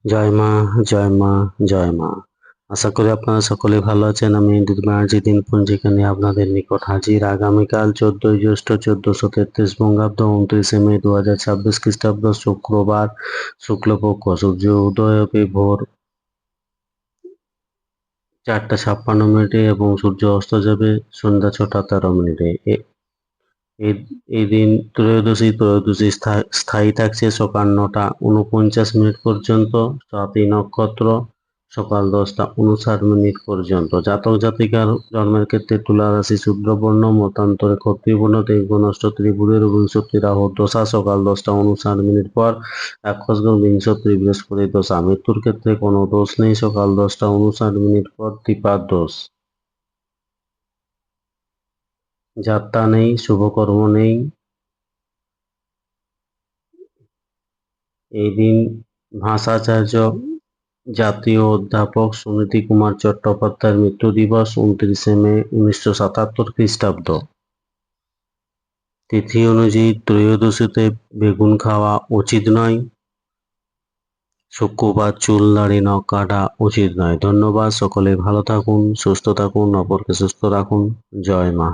জয় মা, জয় মা, জয় মা। আশা করি আপনারা সকলে ভালো আছেন। আমি দিনবাজি দিন পঞ্জিকা নিয়ে আপনাদের নিকট হাজির। আগামীকাল 14ই জ্যৈষ্ঠ 1433 বঙ্গাব্দ 29শে মে 2026 খ্রিস্টাব্দ শুক্রবার শুক্লপক্ষ সূর্য উদয় হবে ভোর 4টা 56 মিনিটে এবং সূর্য অস্ত যাবে সন্ধ্যা 6টা 13 মিনিটে। এই দিন ত্রয়োদশী স্থায়ী থাকছে সকাল 9টা 49 মিনিট পর্যন্ত। স্বাতী নক্ষত্র সকাল 10টা 59 মিনিট পর্যন্ত। জাতক জাতিকার জন্মের ক্ষেত্রে তুলা রাশি শুক্রবর্ণ, মতান্তরে ক্ষত্রিয়বর্ণ, দেবগুণ ত্রিপুরের বিংশতি রাহুর দশা সকাল 10টা 59 মিনিট পর। রাক্ষসগণ বিংশতি বৃহস্পতি দশা। মৃত্যুর ক্ষেত্রে কোনো দোষ নেই সকাল 10টা 59 মিনিট পর। ত্রিপাদ দোষ, যাত্রা নেই, শুভকর্ম নেই। এই দিন ভাষাচার্য জাতীয় অধ্যাপক সুনীতি কুমার চট্টোপাধ্যায়ের মৃত্যু দিবস 29শে মে 1977 খ্রিস্টাব্দ। তিথি অনুযায়ী ত্রয়োদশীতে বেগুন খাওয়া উচিত নয়। শুক্রবার চুল দাড়ি নখ কাটা উচিত নয়। ধন্যবাদ। সকলে ভালো থাকুন, সুস্থ থাকুন, অপরকে সুস্থ রাখুন। জয় মা।